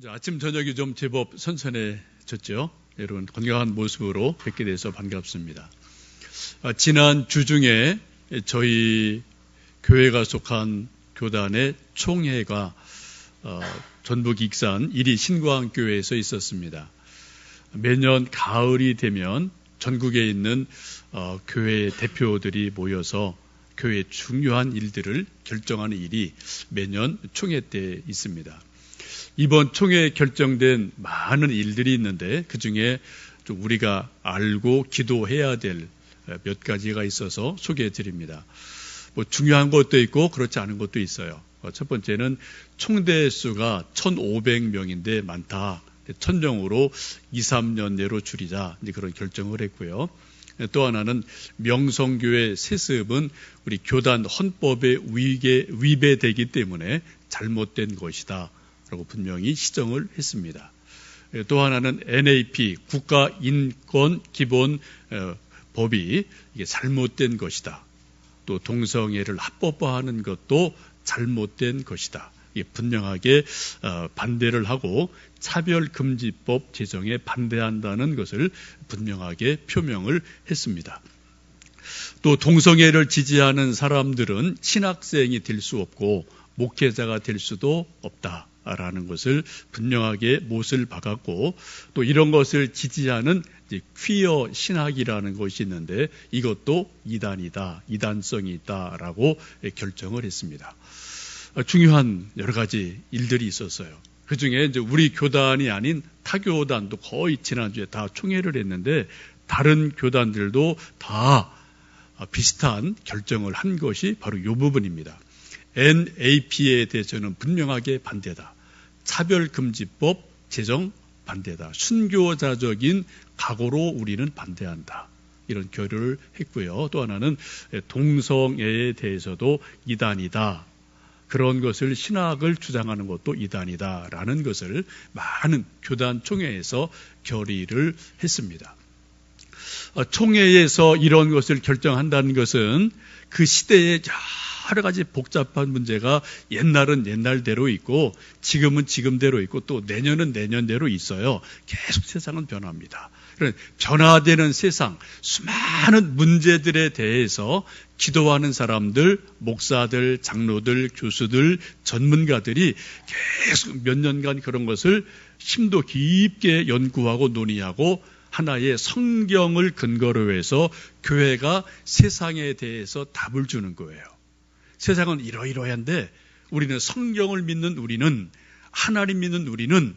아침 저녁이 좀 제법 선선해졌죠. 여러분 건강한 모습으로 뵙게 돼서 반갑습니다. 지난 주 중에 저희 교회가 속한 교단의 총회가 전북 익산 이리 신광교회에서 있었습니다. 매년 가을이 되면 전국에 있는 교회 대표들이 모여서 교회의 중요한 일들을 결정하는 일이 매년 총회 때 있습니다. 이번 총회에 결정된 많은 일들이 있는데 그중에 좀 우리가 알고 기도해야 될 몇 가지가 있어서 소개해 드립니다. 중요한 것도 있고 그렇지 않은 것도 있어요. 첫 번째는 총대 수가 1,500명인데 많다. 1,000명으로 2, 3년 내로 줄이자. 이제 그런 결정을 했고요. 또 하나는 명성교회 세습은 우리 교단 헌법에 위배되기 때문에 잘못된 것이다. 라고 분명히 시정을 했습니다. 또 하나는 NAP 국가인권기본법이 이게 잘못된 것이다. 또 동성애를 합법화하는 것도 잘못된 것이다. 이게 분명하게 반대를 하고 차별금지법 제정에 반대한다는 것을 분명하게 표명을 했습니다. 또 동성애를 지지하는 사람들은 신학생이 될 수 없고 목회자가 될 수도 없다. 라는 것을 분명하게 못을 박았고 또 이런 것을 지지하는 퀴어 신학이라는 것이 있는데 이것도 이단이다, 이단성이 있다라고 결정을 했습니다. 중요한 여러 가지 일들이 있었어요. 그중에 이제 우리 교단이 아닌 타 교단도 거의 지난주에 다 총회를 했는데 다른 교단들도 다 비슷한 결정을 한 것이 바로 이 부분입니다. NAP에 대해서는 분명하게 반대다. 차별금지법 제정 반대다. 순교자적인 각오로 우리는 반대한다. 이런 결의를 했고요. 또 하나는 동성애에 대해서도 이단이다. 그런 것을 신학을 주장하는 것도 이단이다라는 것을 많은 교단 총회에서 결의를 했습니다. 총회에서 이런 것을 결정한다는 것은 그 시대에 여러 가지 복잡한 문제가 옛날은 옛날대로 있고 지금은 지금대로 있고 또 내년은 내년대로 있어요. 계속 세상은 변합니다. 변화되는 세상, 수많은 문제들에 대해서 기도하는 사람들, 목사들, 장로들, 교수들, 전문가들이 계속 몇 년간 그런 것을 심도 깊게 연구하고 논의하고 하나의 성경을 근거로 해서 교회가 세상에 대해서 답을 주는 거예요. 세상은 이러이러한데 우리는 성경을 믿는 우리는 하나님 믿는 우리는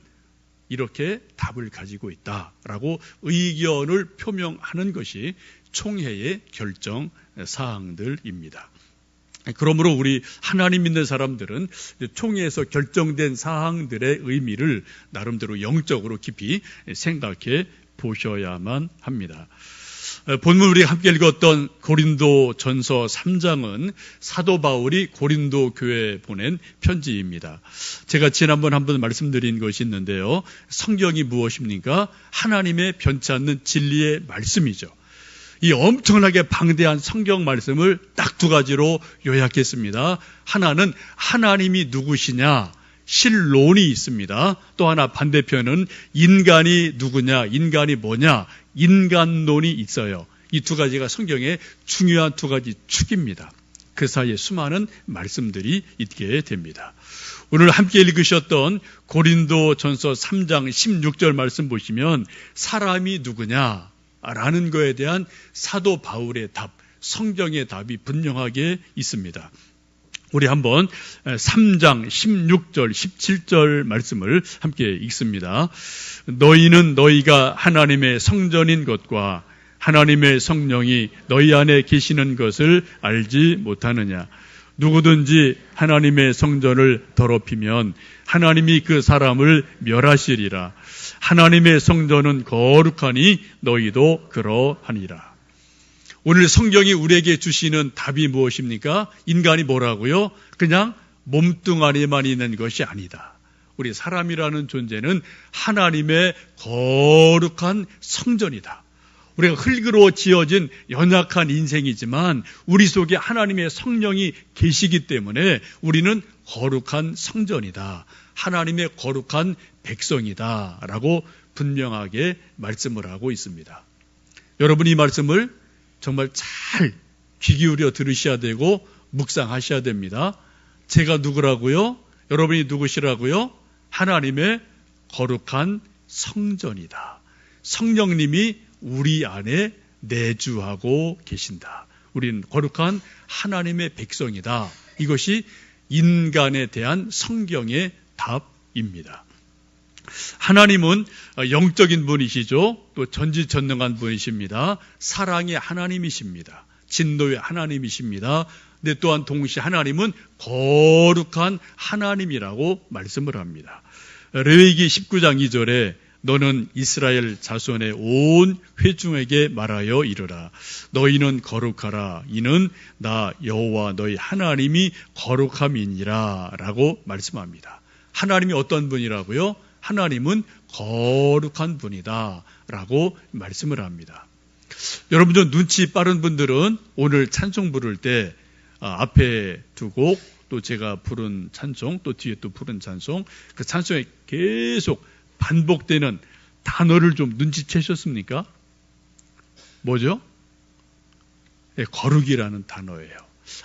이렇게 답을 가지고 있다라고 의견을 표명하는 것이 총회의 결정 사항들입니다. 그러므로 우리 하나님 믿는 사람들은 총회에서 결정된 사항들의 의미를 나름대로 영적으로 깊이 생각해 보셔야만 합니다. 본문 우리가 함께 읽었던 고린도 전서 3장은 사도 바울이 고린도 교회에 보낸 편지입니다. 제가 지난번 한번 말씀드린 것이 있는데요. 성경이 무엇입니까? 하나님의 변치 않는 진리의 말씀이죠. 이 엄청나게 방대한 성경 말씀을 딱 두 가지로 요약했습니다. 하나는 하나님이 누구시냐? 신론이 있습니다. 또 하나 반대편은 인간이 누구냐? 인간이 뭐냐? 인간론이 있어요. 이 두 가지가 성경의 중요한 두 가지 축입니다. 그 사이에 수많은 말씀들이 있게 됩니다. 오늘 함께 읽으셨던 고린도 전서 3장 16절 말씀 보시면 사람이 누구냐? 라는 거에 대한 사도 바울의 답, 성경의 답이 분명하게 있습니다. 우리 한번 3장 16절, 17절 말씀을 함께 읽습니다. 너희는 너희가 하나님의 성전인 것과 하나님의 성령이 너희 안에 계시는 것을 알지 못하느냐. 누구든지 하나님의 성전을 더럽히면 하나님이 그 사람을 멸하시리라. 하나님의 성전은 거룩하니 너희도 그러하니라. 오늘 성경이 우리에게 주시는 답이 무엇입니까? 인간이 뭐라고요? 그냥 몸뚱아리만 있는 것이 아니다. 우리 사람이라는 존재는 하나님의 거룩한 성전이다. 우리가 흙으로 지어진 연약한 인생이지만 우리 속에 하나님의 성령이 계시기 때문에 우리는 거룩한 성전이다. 하나님의 거룩한 백성이다라고 분명하게 말씀을 하고 있습니다. 여러분 이 말씀을 정말 잘 귀 기울여 들으셔야 되고 묵상하셔야 됩니다. 제가 누구라고요? 여러분이 누구시라고요? 하나님의 거룩한 성전이다. 성령님이 우리 안에 내주하고 계신다. 우리는 거룩한 하나님의 백성이다. 이것이 인간에 대한 성경의 답입니다. 하나님은 영적인 분이시죠. 또 전지전능한 분이십니다. 사랑의 하나님이십니다. 진노의 하나님이십니다. 근데 또한 동시에 하나님은 거룩한 하나님이라고 말씀을 합니다. 레위기 19장 2절에 너는 이스라엘 자손의 온 회중에게 말하여 이르라. 너희는 거룩하라. 이는 나 여호와 너희 하나님이 거룩함이니라 라고 말씀합니다. 하나님이 어떤 분이라고요? 하나님은 거룩한 분이다 라고 말씀을 합니다. 여러분 좀 눈치 빠른 분들은 오늘 찬송 부를 때 앞에 두 곡, 또 제가 부른 찬송, 또 뒤에 또 부른 찬송, 그 찬송에 계속 반복되는 단어를 좀 눈치채셨습니까? 뭐죠? 네, 거룩이라는 단어예요.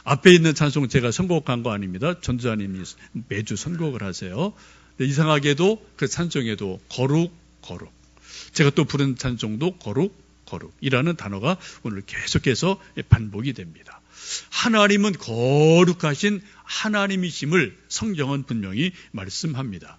앞에 있는 찬송 제가 선곡한 거 아닙니다. 전도자님이 매주 선곡을 하세요. 이상하게도 그 찬송에도 거룩, 거룩. 제가 또 부른 찬송도 거룩, 거룩이라는 단어가 오늘 계속해서 반복이 됩니다. 하나님은 거룩하신 하나님이심을 성경은 분명히 말씀합니다.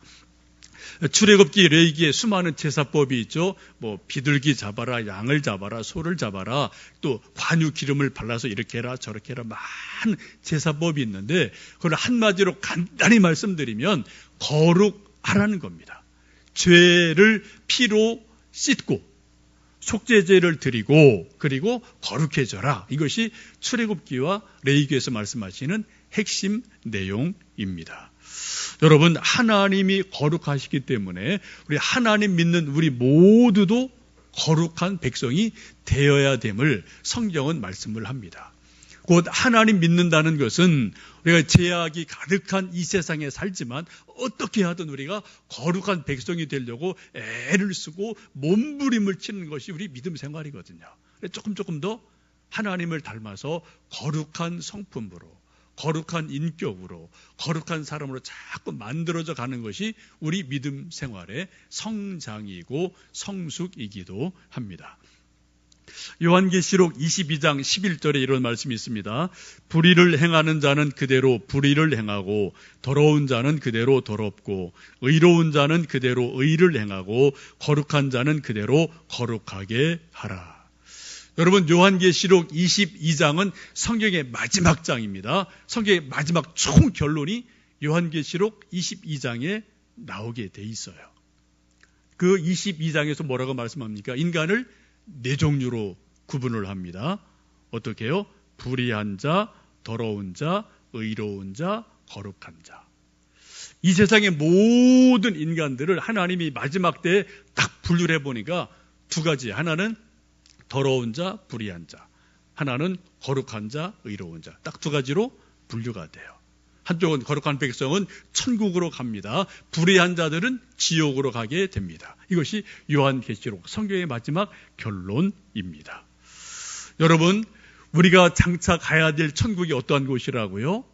출애굽기 레위기에 수많은 제사법이 있죠. 뭐 비둘기 잡아라, 양을 잡아라, 소를 잡아라, 또 관유 기름을 발라서 이렇게 해라 저렇게 해라 많은 제사법이 있는데 그걸 한마디로 간단히 말씀드리면 거룩하라는 겁니다. 죄를 피로 씻고 속죄제를 드리고 그리고 거룩해져라. 이것이 출애굽기와 레위기에서 말씀하시는 핵심 내용입니다. 여러분 하나님이 거룩하시기 때문에 우리 하나님 믿는 우리 모두도 거룩한 백성이 되어야 됨을 성경은 말씀을 합니다. 곧 하나님 믿는다는 것은 우리가 죄악이 가득한 이 세상에 살지만 어떻게 하든 우리가 거룩한 백성이 되려고 애를 쓰고 몸부림을 치는 것이 우리 믿음 생활이거든요. 조금 더 하나님을 닮아서 거룩한 성품으로, 거룩한 인격으로, 거룩한 사람으로 자꾸 만들어져 가는 것이 우리 믿음 생활의 성장이고 성숙이기도 합니다. 요한계시록 22장 11절에 이런 말씀이 있습니다. 불의를 행하는 자는 그대로 불의를 행하고 더러운 자는 그대로 더럽고 의로운 자는 그대로 의를 행하고 거룩한 자는 그대로 거룩하게 하라. 여러분 요한계시록 22장은 성경의 마지막 장입니다. 성경의 마지막 총 결론이 요한계시록 22장에 나오게 돼 있어요. 그 22장에서 뭐라고 말씀합니까? 인간을 네 종류로 구분을 합니다. 어떻게 해요? 불의한 자, 더러운 자, 의로운 자, 거룩한 자. 이 세상의 모든 인간들을 하나님이 마지막 때에 딱 분류를 해보니까 두 가지. 하나는 더러운 자, 불의한 자. 하나는 거룩한 자, 의로운 자. 딱 두 가지로 분류가 돼요. 한쪽은 거룩한 백성은 천국으로 갑니다. 불의한 자들은 지옥으로 가게 됩니다. 이것이 요한계시록 성경의 마지막 결론입니다. 여러분, 우리가 장차 가야 될 천국이 어떠한 곳이라고요?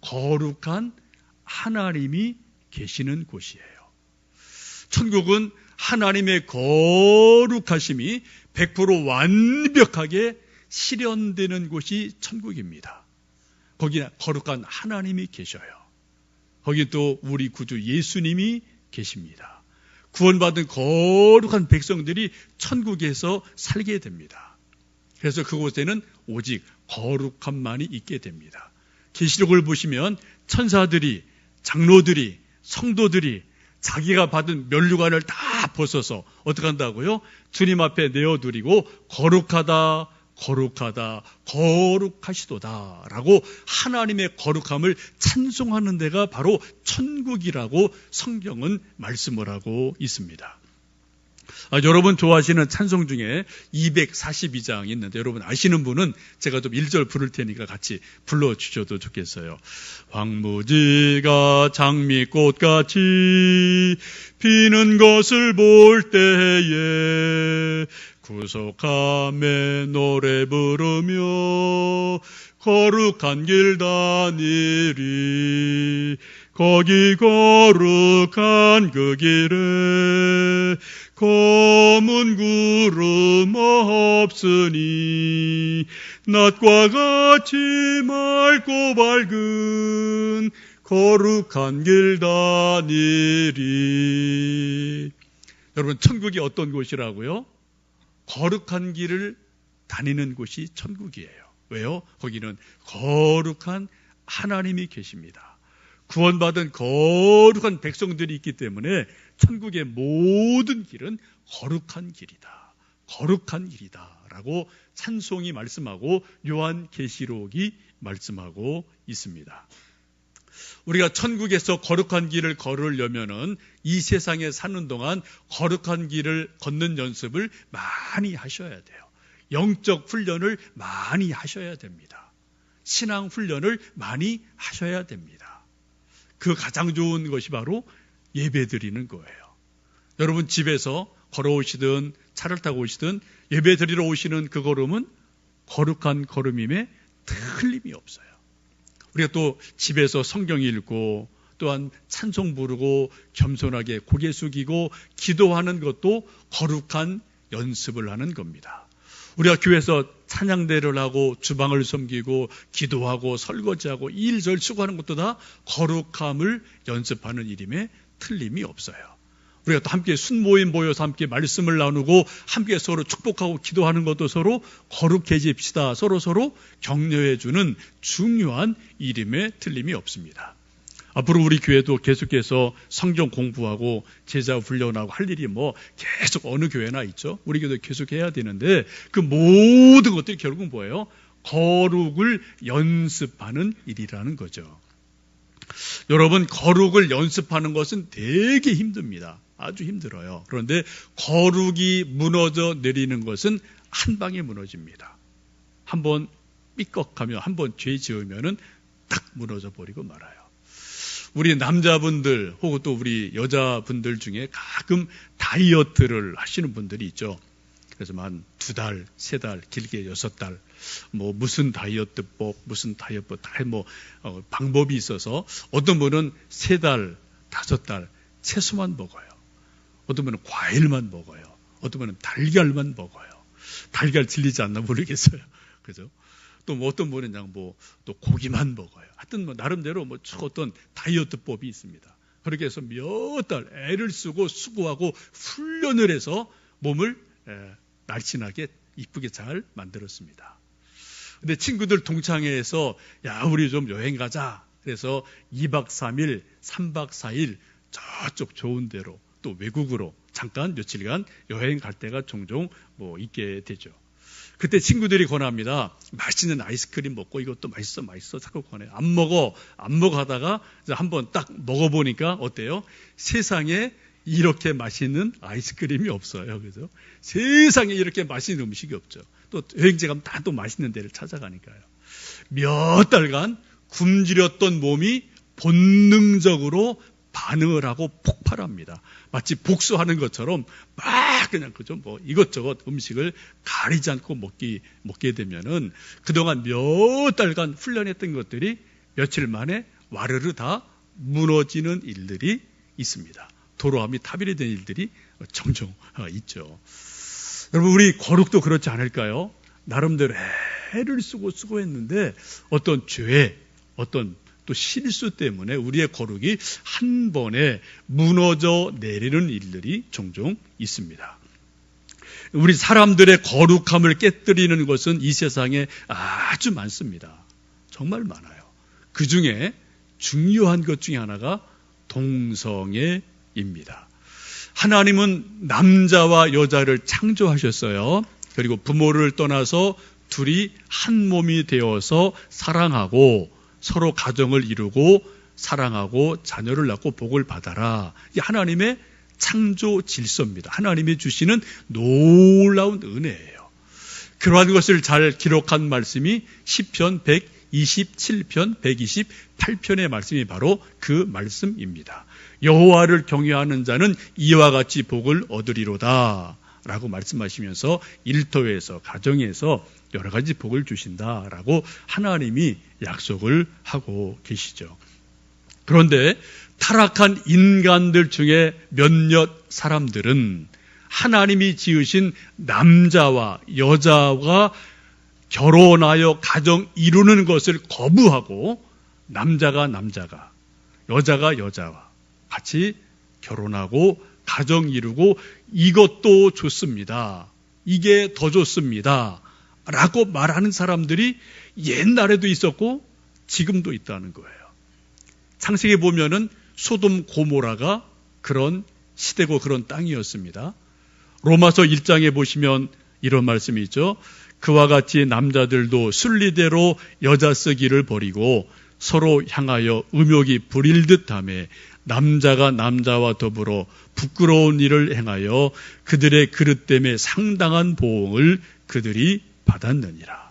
거룩한 하나님이 계시는 곳이에요. 천국은 하나님의 거룩하심이 100% 완벽하게 실현되는 곳이 천국입니다. 거기 거룩한 하나님이 계셔요. 거기 또 우리 구주 예수님이 계십니다. 구원받은 거룩한 백성들이 천국에서 살게 됩니다. 그래서 그곳에는 오직 거룩함만이 있게 됩니다. 계시록을 보시면 천사들이, 장로들이, 성도들이 자기가 받은 면류관을 다 벗어서 어떻게 한다고요? 주님 앞에 내어드리고 거룩하다, 거룩하다, 거룩하시도다 라고 하나님의 거룩함을 찬송하는 데가 바로 천국이라고 성경은 말씀을 하고 있습니다. 여러분 좋아하시는 찬송 중에 242장이 있는데 여러분 아시는 분은 제가 좀 1절 부를 테니까 같이 불러주셔도 좋겠어요. 황무지가 장미꽃같이 피는 것을 볼 때에 구속함에 노래 부르며 거룩한 길 다니리. 거기 거룩한 그 길에 검은 구름 없으니 낮과 같이 맑고 밝은 거룩한 길 다니리. 여러분 천국이 어떤 곳이라고요? 거룩한 길을 다니는 곳이 천국이에요. 왜요? 거기는 거룩한 하나님이 계십니다. 구원받은 거룩한 백성들이 있기 때문에 천국의 모든 길은 거룩한 길이다. 거룩한 길이다. 라고 찬송이 말씀하고 요한계시록이 말씀하고 있습니다. 우리가 천국에서 거룩한 길을 걸으려면은 이 세상에 사는 동안 거룩한 길을 걷는 연습을 많이 하셔야 돼요. 영적 훈련을 많이 하셔야 됩니다. 신앙 훈련을 많이 하셔야 됩니다. 그 가장 좋은 것이 바로 예배 드리는 거예요. 여러분 집에서 걸어오시든 차를 타고 오시든 예배 드리러 오시는 그 걸음은 거룩한 걸음임에 틀림이 없어요. 우리가 또 집에서 성경 읽고 또한 찬송 부르고 겸손하게 고개 숙이고 기도하는 것도 거룩한 연습을 하는 겁니다. 우리가 교회에서 찬양대를 하고 주방을 섬기고 기도하고 설거지하고 일절 수고하는 것도 다 거룩함을 연습하는 일임에 틀림이 없어요. 우리가 또 함께 순모임 모여서 함께 말씀을 나누고 함께 서로 축복하고 기도하는 것도 서로 거룩해집시다. 서로 격려해주는 중요한 일임에 틀림이 없습니다. 앞으로 우리 교회도 계속해서 성경 공부하고 제자 훈련하고 할 일이 계속 어느 교회나 있죠. 우리 교회도 계속 해야 되는데 그 모든 것들이 결국은 뭐예요? 거룩을 연습하는 일이라는 거죠. 여러분 거룩을 연습하는 것은 되게 힘듭니다. 아주 힘들어요. 그런데 거룩이 무너져 내리는 것은 한 방에 무너집니다. 한번 삐걱하며 한번 죄 지으면은 딱 무너져 버리고 말아요. 우리 남자분들 혹은 또 우리 여자분들 중에 가끔 다이어트를 하시는 분들이 있죠. 그래서 한 2달, 3달, 길게 6달, 무슨 다이어트법, 무슨 다이어트법, 다 방법이 있어서 어떤 분은 3달, 5달 채소만 먹어요. 어떤 분은 과일만 먹어요. 어떤 분은 달걀만 먹어요. 달걀 질리지 않나 모르겠어요. 그죠? 또 어떤 분은 그냥 또 고기만 먹어요. 하여튼 나름대로 어떤 다이어트법이 있습니다. 그렇게 해서 몇 달 애를 쓰고 수고하고 훈련을 해서 몸을 날씬하게 이쁘게 잘 만들었습니다. 근데 친구들 동창회에서 야 우리 좀 여행 가자. 그래서 2박 3일, 3박 4일 저쪽 좋은 데로 또 외국으로 잠깐 며칠간 여행 갈 때가 종종 있게 되죠. 그때 친구들이 권합니다. 맛있는 아이스크림 먹고 이것도 맛있어 자꾸 권해요. 안 먹어 하다가 한번 딱 먹어보니까 어때요? 세상에 이렇게 맛있는 아이스크림이 없어요. 그죠? 세상에 이렇게 맛있는 음식이 없죠. 또 여행지 가면 다 또 맛있는 데를 찾아가니까요. 몇 달간 굶주렸던 몸이 본능적으로 반응을 하고 폭발합니다. 마치 복수하는 것처럼 막 그냥 그죠? 이것저것 음식을 가리지 않고 먹게 되면은 그동안 몇 달간 훈련했던 것들이 며칠 만에 와르르 다 무너지는 일들이 있습니다. 도로함이 타비리 된 일들이 종종 있죠. 여러분 우리 거룩도 그렇지 않을까요? 나름대로 애를 쓰고 수고했는데 어떤 죄, 어떤 또 실수 때문에 우리의 거룩이 한 번에 무너져 내리는 일들이 종종 있습니다. 우리 사람들의 거룩함을 깨뜨리는 것은 이 세상에 아주 많습니다. 정말 많아요. 그 중에 중요한 것 중에 하나가 동성애입니다. 하나님은 남자와 여자를 창조하셨어요. 그리고 부모를 떠나서 둘이 한 몸이 되어서 사랑하고 서로 가정을 이루고 사랑하고 자녀를 낳고 복을 받아라. 이 하나님의 창조 질서입니다. 하나님이 주시는 놀라운 은혜예요. 그러한 것을 잘 기록한 말씀이 시편 127편, 128편의 말씀이 바로 그 말씀입니다. 여호와를 경외하는 자는 이와 같이 복을 얻으리로다 라고 말씀하시면서 일터에서, 가정에서 여러 가지 복을 주신다라고 하나님이 약속을 하고 계시죠. 그런데 타락한 인간들 중에 몇몇 사람들은 하나님이 지으신 남자와 여자가 결혼하여 가정 이루는 것을 거부하고 남자가 남자가, 여자가 여자와 같이 결혼하고 가정 이루고 이것도 좋습니다. 이게 더 좋습니다. 라고 말하는 사람들이 옛날에도 있었고 지금도 있다는 거예요. 창세기에 보면은 소돔 고모라가 그런 시대고 그런 땅이었습니다. 로마서 1장에 보시면 이런 말씀이 있죠. 그와 같이 남자들도 순리대로 여자 쓰기를 버리고 서로 향하여 음욕이 부릴 듯하며 남자가 남자와 더불어 부끄러운 일을 행하여 그들의 그릇 때문에 상당한 보응을 그들이 받았느니라.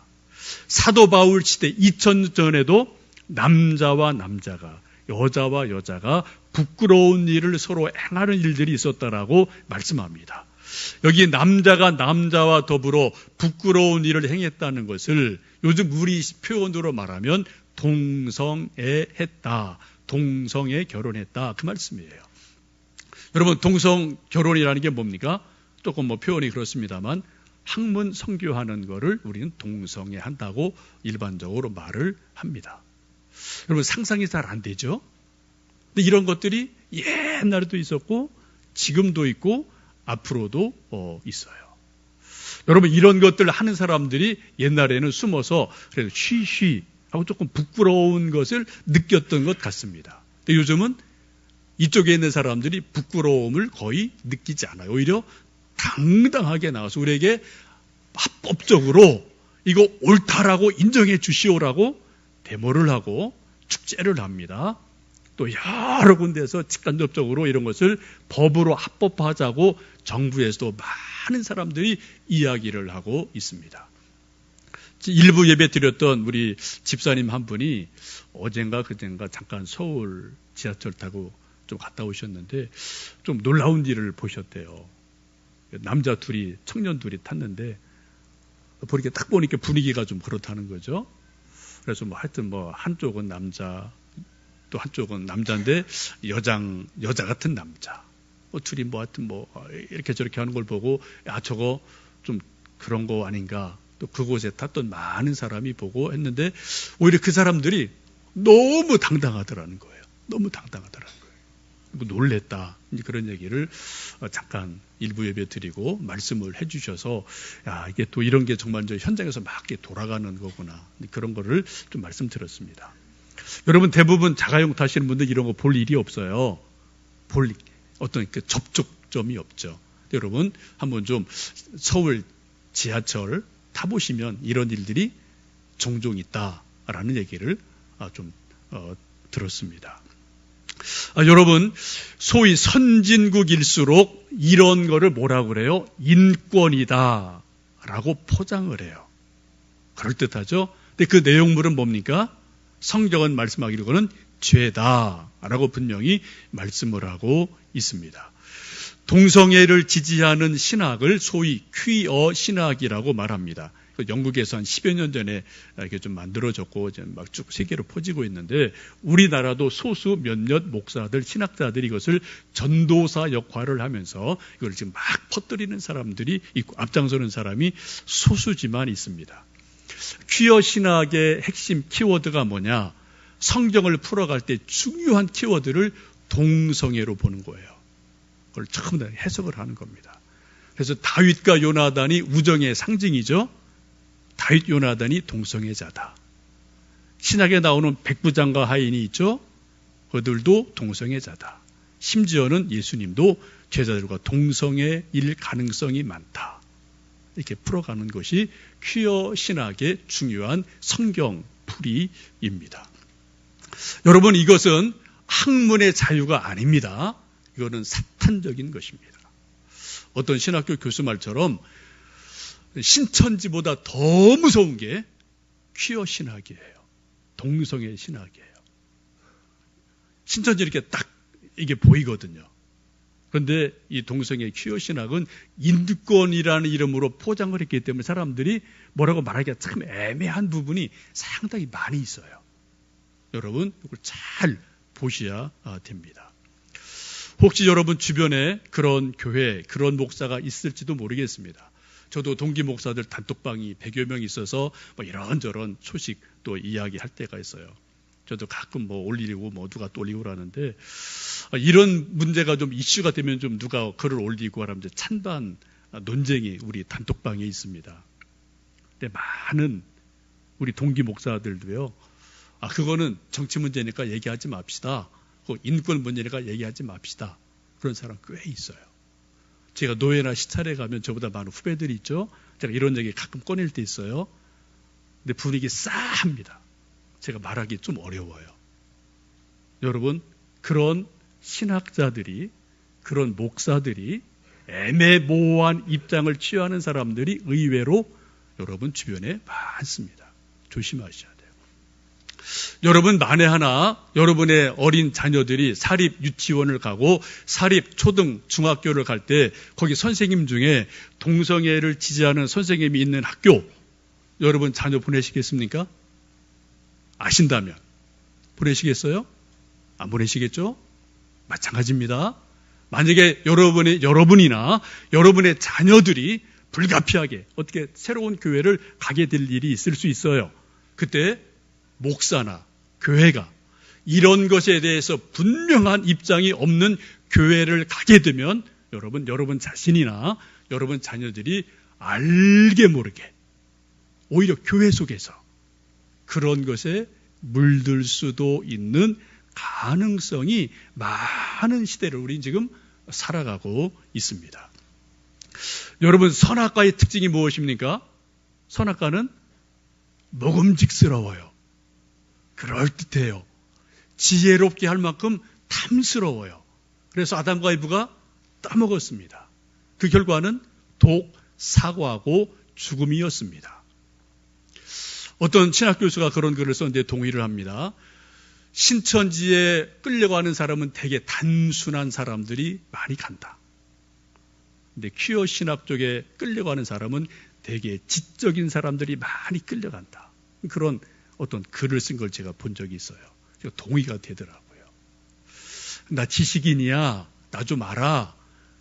사도 바울 시대 2000년 전에도 남자와 남자가, 여자와 여자가 부끄러운 일을 서로 행하는 일들이 있었다라고 말씀합니다. 여기 남자가 남자와 더불어 부끄러운 일을 행했다는 것을 요즘 우리 표현으로 말하면 동성애했다, 동성애 결혼했다, 그 말씀이에요. 여러분, 동성 결혼이라는 게 뭡니까? 조금 표현이 그렇습니다만 학문 성교하는 거를 우리는 동성애 한다고 일반적으로 말을 합니다. 여러분, 상상이 잘 안 되죠? 근데 이런 것들이 옛날에도 있었고 지금도 있고 앞으로도 있어요. 여러분, 이런 것들을 하는 사람들이 옛날에는 숨어서 그래도 쉬쉬 하고 조금 부끄러운 것을 느꼈던 것 같습니다. 근데 요즘은 이쪽에 있는 사람들이 부끄러움을 거의 느끼지 않아요. 오히려 당당하게 나와서 우리에게 합법적으로 이거 옳다라고 인정해 주시오라고 데모를 하고 축제를 합니다. 또 여러 군데에서 직간접적으로 이런 것을 법으로 합법화하자고 정부에서도 많은 사람들이 이야기를 하고 있습니다. 일부 예배 드렸던 우리 집사님 한 분이 어젠가 그젠가 잠깐 서울 지하철 타고 좀 갔다 오셨는데 좀 놀라운 일을 보셨대요. 남자 둘이, 청년 둘이 탔는데 보니까 딱 보니까 분위기가 좀 그렇다는 거죠. 그래서 하여튼 한쪽은 남자, 또 한쪽은 남자인데 여자 같은 남자. 둘이 하여튼 이렇게 저렇게 하는 걸 보고 저거 좀 그런 거 아닌가. 또 그곳에 탔던 많은 사람이 보고 했는데 오히려 그 사람들이 너무 당당하더라는 거예요. 너무 당당하더라는 거예요. 놀랬다. 그런 얘기를 잠깐 일부 예배 드리고 말씀을 해주셔서 이게 또 이런 게 정말 현장에서 막 돌아가는 거구나. 그런 거를 좀 말씀드렸습니다. 여러분, 대부분 자가용 타시는 분들 이런 거 볼 일이 없어요. 볼 어떤 접촉점이 없죠. 여러분, 한번 좀 서울 지하철 타보시면 이런 일들이 종종 있다라는 얘기를 좀 들었습니다. 여러분, 소위 선진국일수록 이런 거를 뭐라고 그래요? 인권이다 라고 포장을 해요. 그럴듯하죠? 근데 그 내용물은 뭡니까? 성경은 말씀하기로는 죄다라고 분명히 말씀을 하고 있습니다. 동성애를 지지하는 신학을 소위 퀴어 신학이라고 말합니다. 영국에서 한 10여 년 전에 이렇게 좀 만들어졌고 막 쭉 세계로 퍼지고 있는데 우리나라도 소수 몇몇 목사들, 신학자들이 이것을 전도사 역할을 하면서 이걸 지금 막 퍼뜨리는 사람들이 있고 앞장서는 사람이 소수지만 있습니다. 퀴어 신학의 핵심 키워드가 뭐냐? 성경을 풀어갈 때 중요한 키워드를 동성애로 보는 거예요. 그걸 처음 해석을 하는 겁니다. 그래서 다윗과 요나단이 우정의 상징이죠. 다윗, 요나단이 동성애자다. 신약에 나오는 백부장과 하인이 있죠. 그들도 동성애자다. 심지어는 예수님도 제자들과 동성애일 가능성이 많다. 이렇게 풀어가는 것이 퀴어 신학의 중요한 성경 풀이입니다. 여러분, 이것은 학문의 자유가 아닙니다. 이거는 사탄적인 것입니다. 어떤 신학교 교수 말처럼 신천지보다 더 무서운 게 퀴어 신학이에요. 동성애 신학이에요. 신천지 이렇게 딱 이게 보이거든요. 그런데 이 동성애 퀴어 신학은 인권이라는 이름으로 포장을 했기 때문에 사람들이 뭐라고 말하기가 참 애매한 부분이 상당히 많이 있어요. 여러분 이걸 잘 보셔야 됩니다. 혹시 여러분 주변에 그런 교회, 그런 목사가 있을지도 모르겠습니다. 저도 동기 목사들 단톡방이 100여 명 있어서 뭐 이런저런 소식 또 이야기할 때가 있어요. 저도 가끔 뭐 올리고 뭐 누가 또 올리고 그러는데 이런 문제가 좀 이슈가 되면 좀 누가 글을 올리고 하면 찬반 논쟁이 우리 단톡방에 있습니다. 근데 많은 우리 동기 목사들도요. 그거는 정치 문제니까 얘기하지 맙시다. 인권 문제니까 얘기하지 맙시다. 그런 사람 꽤 있어요. 제가 노예나 시찰에 가면 저보다 많은 후배들이 있죠. 제가 이런 얘기 가끔 꺼낼 때 있어요. 근데 분위기 싸합니다. 제가 말하기 좀 어려워요. 여러분, 그런 신학자들이, 그런 목사들이 애매모호한 입장을 취하는 사람들이 의외로 여러분 주변에 많습니다. 조심하셔야 돼요. 여러분 만에 하나 여러분의 어린 자녀들이 사립 유치원을 가고 사립 초등 중학교를 갈 때 거기 선생님 중에 동성애를 지지하는 선생님이 있는 학교 여러분 자녀 보내시겠습니까? 아신다면 보내시겠어요? 안 보내시겠죠? 마찬가지입니다. 만약에 여러분이나 여러분의 자녀들이 불가피하게 어떻게 새로운 교회를 가게 될 일이 있을 수 있어요. 그때 목사나 교회가 이런 것에 대해서 분명한 입장이 없는 교회를 가게 되면 여러분 자신이나 여러분 자녀들이 알게 모르게 오히려 교회 속에서 그런 것에 물들 수도 있는 가능성이 많은 시대를 우리 지금 살아가고 있습니다. 여러분 선악과의 특징이 무엇입니까? 선악과는 먹음직스러워요. 그럴듯해요. 지혜롭게 할 만큼 탐스러워요. 그래서 아담과 이브가 따먹었습니다. 그 결과는 독, 사고하고 죽음이었습니다. 어떤 신학 교수가 그런 글을 썼는데 동의를 합니다. 신천지에 끌려가는 사람은 되게 단순한 사람들이 많이 간다. 근데 퀴어 신학 쪽에 끌려가는 사람은 되게 지적인 사람들이 많이 끌려간다. 그런 어떤 글을 쓴 걸 제가 본 적이 있어요. 동의가 되더라고요. 나 지식인이야. 나 좀 알아.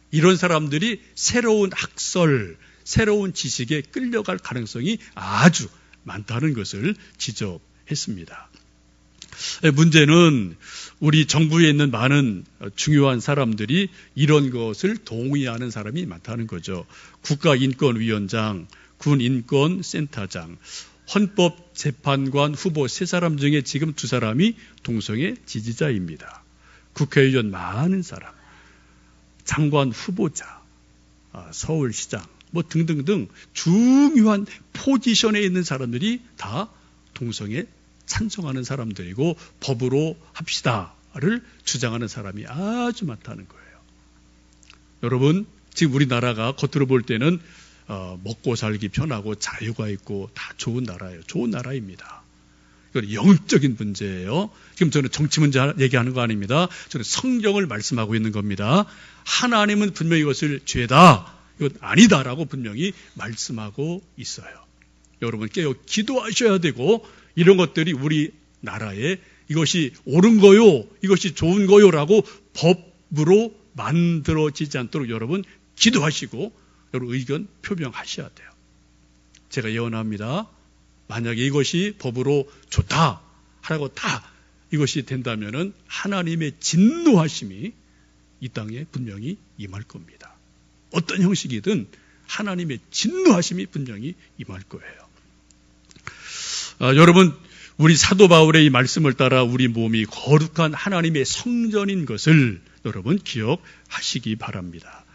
이런 사람들이 새로운 학설, 새로운 지식에 끌려갈 가능성이 아주 많다는 것을 지적했습니다. 문제는 우리 정부에 있는 많은 중요한 사람들이 이런 것을 동의하는 사람이 많다는 거죠. 국가인권위원장, 군인권센터장, 헌법재판관 후보 3사람 중에 지금 2사람이 동성애 지지자입니다. 국회의원 많은 사람, 장관 후보자, 서울시장 뭐 등등등 중요한 포지션에 있는 사람들이 다 동성애 찬성하는 사람들이고 법으로 합시다를 주장하는 사람이 아주 많다는 거예요. 여러분 지금 우리나라가 겉으로 볼 때는 먹고 살기 편하고 자유가 있고 다 좋은 나라예요. 좋은 나라입니다. 이건 영적인 문제예요. 지금 저는 정치 문제 얘기하는 거 아닙니다. 저는 성경을 말씀하고 있는 겁니다. 하나님은 분명히 이것을 죄다, 이건 아니다라고 분명히 말씀하고 있어요. 여러분 깨어 기도하셔야 되고 이런 것들이 우리나라에 이것이 옳은 거요, 이것이 좋은 거요라고 법으로 만들어지지 않도록 여러분 기도하시고 여러분 의견 표명하셔야 돼요. 제가 예언합니다. 만약에 이것이 법으로 좋다 하라고 다 이것이 된다면은 하나님의 진노하심이 이 땅에 분명히 임할 겁니다. 어떤 형식이든 하나님의 진노하심이 분명히 임할 거예요. 여러분 우리 사도 바울의 이 말씀을 따라 우리 몸이 거룩한 하나님의 성전인 것을 여러분 기억하시기 바랍니다.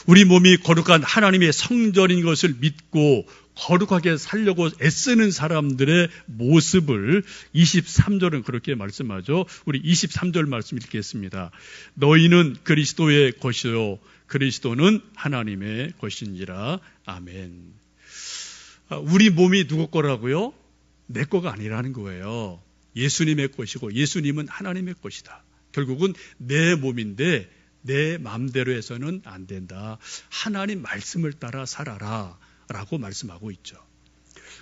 우리 몸이 거룩한 하나님의 성전인 것을 믿고 거룩하게 살려고 애쓰는 사람들의 모습을 23절은 그렇게 말씀하죠. 우리 23절 말씀 읽겠습니다. 너희는 그리스도의 것이요 그리스도는 하나님의 것인지라. 아멘. 우리 몸이 누구 거라고요? 내 거가 아니라는 거예요. 예수님의 것이고 예수님은 하나님의 것이다. 결국은 내 몸인데 내 마음대로 해서는 안 된다. 하나님 말씀을 따라 살아라 라고 말씀하고 있죠.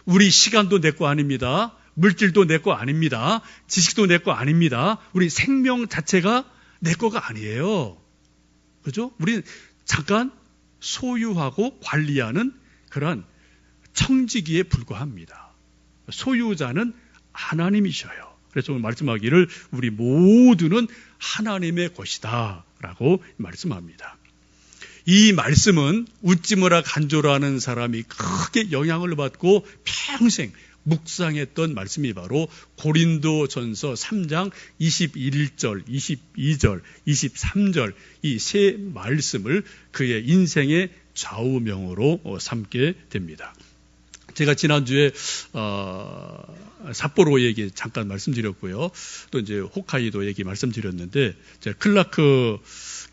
우리 시간도 내 거 아닙니다. 물질도 내 거 아닙니다. 지식도 내 거 아닙니다. 우리 생명 자체가 내 거가 아니에요. 그죠? 우리는 잠깐 소유하고 관리하는 그런 청지기에 불과합니다. 소유자는 하나님이셔요. 그래서 오늘 말씀하기를 우리 모두는 하나님의 것이다 라고 말씀합니다. 이 말씀은 웃지마라 간조라는 사람이 크게 영향을 받고 평생 묵상했던 말씀이 바로 고린도전서 3장 21절, 22절, 23절 이 세 말씀을 그의 인생의 좌우명으로 삼게 됩니다. 제가 지난주에 삿포로 얘기 잠깐 말씀드렸고요. 또 이제 홋카이도 얘기 말씀드렸는데 제가 클라크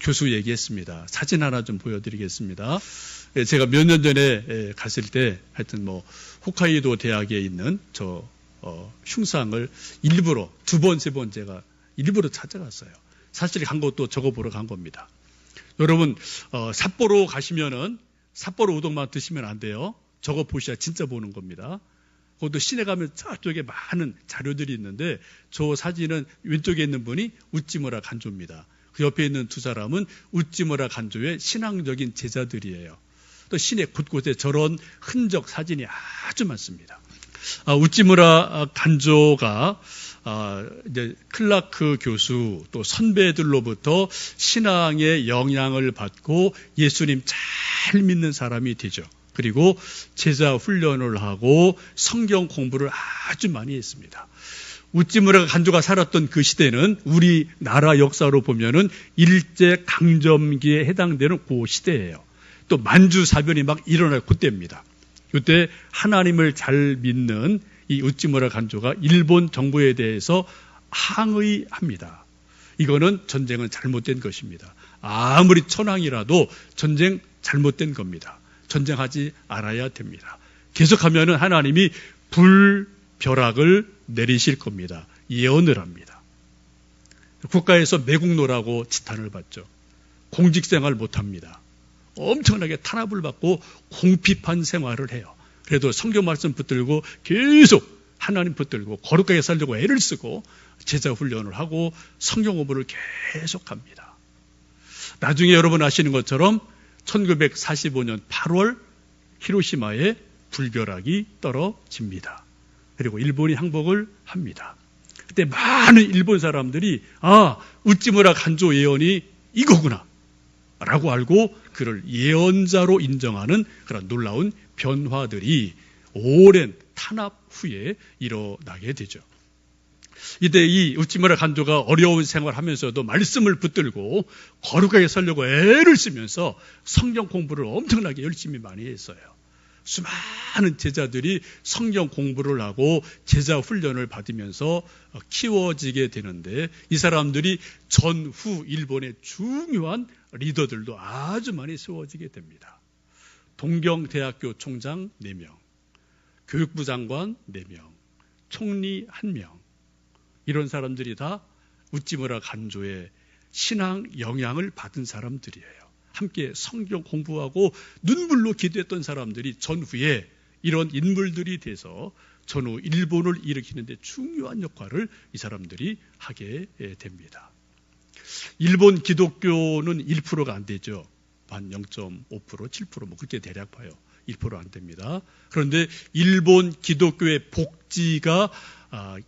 교수 얘기했습니다. 사진 하나 좀 보여드리겠습니다. 제가 몇 년 전에 갔을 때 하여튼 홋카이도 대학에 있는 저 흉상을 일부러 2번, 3번 제가 일부러 찾아갔어요. 사실 간 것도 저거 보러 간 겁니다. 여러분 삿포로 가시면은 삿포로 우동만 드시면 안 돼요. 저거 보셔야 진짜 보는 겁니다. 그것도 시내 가면 저쪽에 많은 자료들이 있는데 저 사진은 왼쪽에 있는 분이 우찌무라 간조입니다. 그 옆에 있는 두 사람은 우찌무라 간조의 신앙적인 제자들이에요. 또 시내 곳곳에 저런 흔적 사진이 아주 많습니다. 우찌무라 간조가 이제 클라크 교수 또 선배들로부터 신앙의 영향을 받고 예수님 잘 믿는 사람이 되죠. 그리고 제자 훈련을 하고 성경 공부를 아주 많이 했습니다. 우찌무라 간조가 살았던 그 시대는 우리나라 역사로 보면은 일제 강점기에 해당되는 그 시대예요. 또 만주사변이 막 일어날 그때입니다. 그때 하나님을 잘 믿는 이 우찌무라 간조가 일본 정부에 대해서 항의합니다. 이거는 전쟁은 잘못된 것입니다. 아무리 천황이라도 전쟁 잘못된 겁니다. 전쟁하지 않아야 됩니다. 계속하면은 하나님이 불벼락을 내리실 겁니다. 예언을 합니다. 국가에서 매국노라고 지탄을 받죠. 공직생활 못합니다. 엄청나게 탄압을 받고 공핍한 생활을 해요. 그래도 성경 말씀 붙들고 계속 하나님 붙들고 거룩하게 살려고 애를 쓰고 제자 훈련을 하고 성경 공부를 계속합니다. 나중에 여러분 아시는 것처럼 1945년 8월 히로시마에 불벼락이 떨어집니다. 그리고 일본이 항복을 합니다. 그때 많은 일본 사람들이 우찌무라 간조 예언이 이거구나 라고 알고 그를 예언자로 인정하는 그런 놀라운 변화들이 오랜 탄압 후에 일어나게 되죠. 이때 이 우찌무라 간조가 어려운 생활하면서도 말씀을 붙들고 거룩하게 살려고 애를 쓰면서 성경 공부를 엄청나게 열심히 많이 했어요. 수많은 제자들이 성경 공부를 하고 제자 훈련을 받으면서 키워지게 되는데 이 사람들이 전후 일본의 중요한 리더들도 아주 많이 세워지게 됩니다. 동경대학교 총장 4명, 교육부 장관 4명, 총리 1명 이런 사람들이 다 우찌무라 간조의 신앙 영향을 받은 사람들이에요. 함께 성경 공부하고 눈물로 기도했던 사람들이 전후에 이런 인물들이 돼서 전후 일본을 일으키는 데 중요한 역할을 이 사람들이 하게 됩니다. 일본 기독교는 1%가 안 되죠. 한 0.5%, 7% 뭐 그렇게 대략 봐요. 1% 안 됩니다. 그런데 일본 기독교의 복지가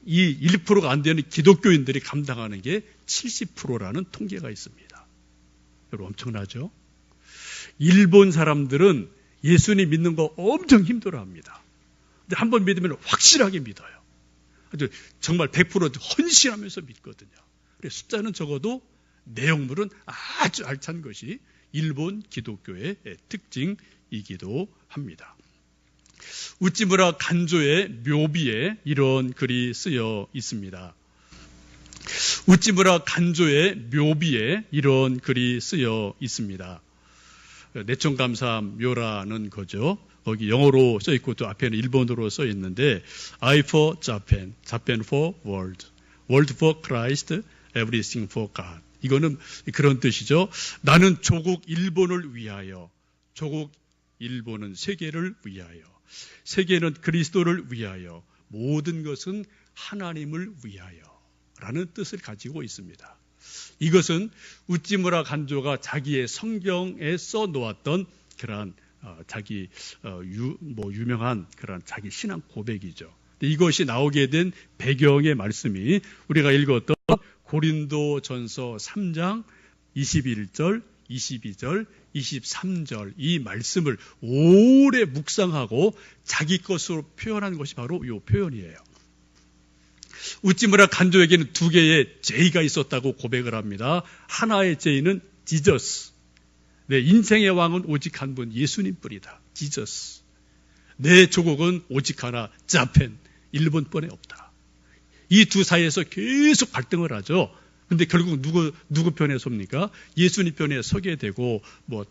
이 1%가 안 되는 기독교인들이 감당하는 게 70%라는 통계가 있습니다. 여러분 엄청나죠? 일본 사람들은 예수님 믿는 거 엄청 힘들어합니다. 근데 한번 믿으면 확실하게 믿어요. 아주 정말 100% 헌신하면서 믿거든요. 그래서 숫자는 적어도 내용물은 아주 알찬 것이 일본 기독교의 특징이기도 합니다. 우찌무라 간조의 묘비에 이런 글이 쓰여 있습니다. 우찌무라 간조의 묘비에 이런 글이 쓰여 있습니다. 내천감사 묘라는 거죠. 거기 영어로 써 있고 또 앞에는 일본어로 써 있는데 I for Japan, Japan for world, world for Christ, everything for God. 이거는 그런 뜻이죠. 나는 조국 일본을 위하여, 조국 일본은 세계를 위하여, 세계는 그리스도를 위하여, 모든 것은 하나님을 위하여 라는 뜻을 가지고 있습니다. 이것은 우찌무라 간조가 자기의 성경에 써 놓았던 그러한 자기 유명한 그런 자기 신앙 고백이죠. 이것이 나오게 된 배경의 말씀이 우리가 읽었던 고린도전서 3장 21절, 22절, 23절 이 말씀을 오래 묵상하고 자기 것으로 표현한 것이 바로 이 표현이에요. 우찌무라 간조에게는 두 개의 제의가 있었다고 고백을 합니다. 하나의 제의는 지저스. 내 인생의 왕은 오직 한 분 예수님뿐이다. 지저스. 내 조국은 오직 하나 자펜. 일본뿐에 없다. 이 두 사이에서 계속 갈등을 하죠. 근데 결국 누구 편에 섭니까? 예수님 편에 서게 되고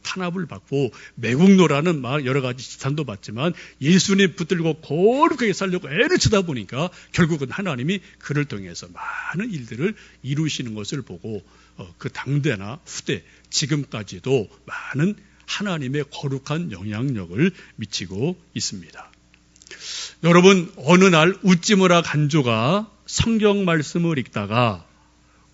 탄압을 받고 매국노라는 막 여러 가지 지탄도 받지만 예수님 붙들고 거룩하게 살려고 애를 쓰다 보니까 결국은 하나님이 그를 통해서 많은 일들을 이루시는 것을 보고 그 당대나 후대 지금까지도 많은 하나님의 거룩한 영향력을 미치고 있습니다. 여러분 어느 날 우찌무라 간조가 성경 말씀을 읽다가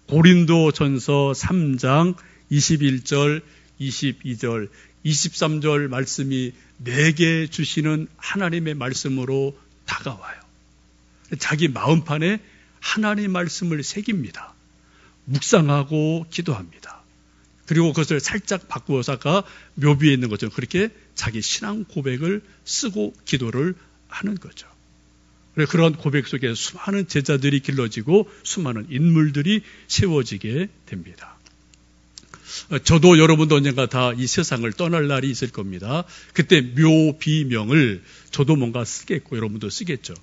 고린도전서 3장 21절, 22절, 23절 말씀이 내게 주시는 하나님의 말씀으로 다가와요. 자기 마음판에 하나님 말씀을 새깁니다. 묵상하고 기도합니다. 그리고 그것을 살짝 바꾸어서 아까 묘비에 있는 것처럼 그렇게 자기 신앙 고백을 쓰고 기도를 하는 거죠. 그런 고백 속에 수많은 제자들이 길러지고 수많은 인물들이 세워지게 됩니다. 저도 여러분도 언젠가 다 이 세상을 떠날 날이 있을 겁니다. 그때 묘비명을 저도 뭔가 쓰겠고 여러분도 쓰겠죠.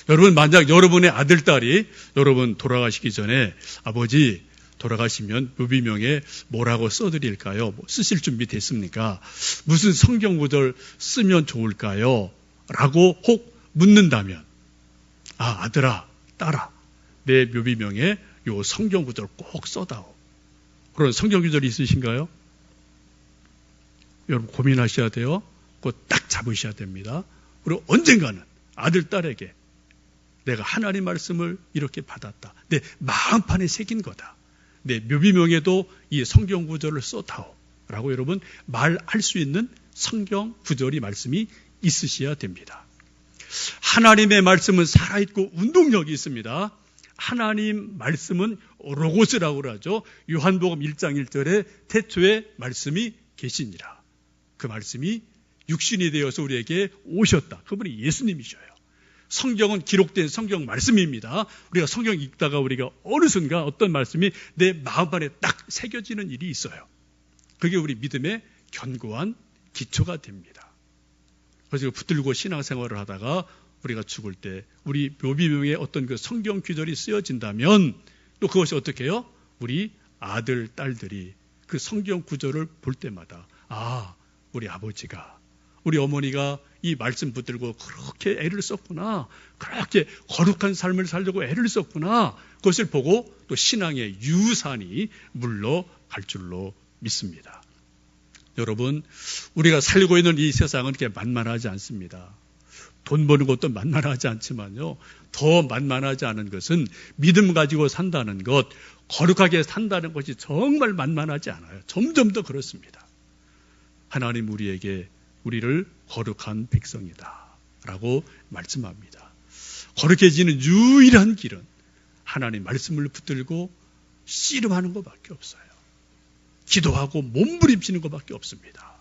여러분 만약 여러분의 아들, 딸이 여러분 돌아가시기 전에 아버지 돌아가시면 묘비명에 뭐라고 써드릴까요? 쓰실 준비 됐습니까? 무슨 성경 구절 쓰면 좋을까요? 라고 혹 묻는다면 아들아, 딸아, 내 묘비명에 요 성경 구절 꼭 써다오. 그런 성경 구절이 있으신가요? 여러분 고민하셔야 돼요. 그거 딱 잡으셔야 됩니다. 그리고 언젠가는 아들, 딸에게 내가 하나님 말씀을 이렇게 받았다. 내 마음판에 새긴 거다. 내 묘비명에도 이 성경 구절을 써다오. 라고 여러분 말할 수 있는 성경 구절이 말씀이 있으셔야 됩니다. 하나님의 말씀은 살아있고 운동력이 있습니다. 하나님 말씀은 로고스라고 하죠. 요한복음 1장 1절에 태초에 말씀이 계시니라. 그 말씀이 육신이 되어서 우리에게 오셨다. 그분이 예수님이셔요. 성경은 기록된 성경 말씀입니다. 우리가 성경 읽다가 우리가 어느 순간 어떤 말씀이 내 마음판에 딱 새겨지는 일이 있어요. 그게 우리 믿음의 견고한 기초가 됩니다. 그래서 붙들고 신앙생활을 하다가 우리가 죽을 때 우리 묘비명에 어떤 그 성경 규절이 쓰여진다면 또 그것이 어떻게 해요? 우리 아들, 딸들이 그 성경 구절을 볼 때마다 우리 아버지가 우리 어머니가 이 말씀 붙들고 그렇게 애를 썼구나. 그렇게 거룩한 삶을 살려고 애를 썼구나. 그것을 보고 또 신앙의 유산이 물러갈 줄로 믿습니다. 여러분, 우리가 살고 있는 이 세상은 그렇게 만만하지 않습니다. 돈 버는 것도 만만하지 않지만요. 더 만만하지 않은 것은 믿음 가지고 산다는 것, 거룩하게 산다는 것이 정말 만만하지 않아요. 점점 더 그렇습니다. 하나님 우리를 거룩한 백성이다 라고 말씀합니다. 거룩해지는 유일한 길은 하나님 말씀을 붙들고 씨름하는 것밖에 없어요. 기도하고 몸부림치는 것밖에 없습니다.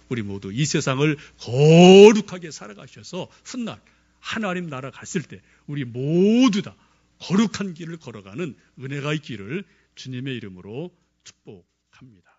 우리 모두 이 세상을 거룩하게 살아가셔서 훗날 하나님 나라 갔을 때 우리 모두 다 거룩한 길을 걸어가는 은혜가 있기를 주님의 이름으로 축복합니다.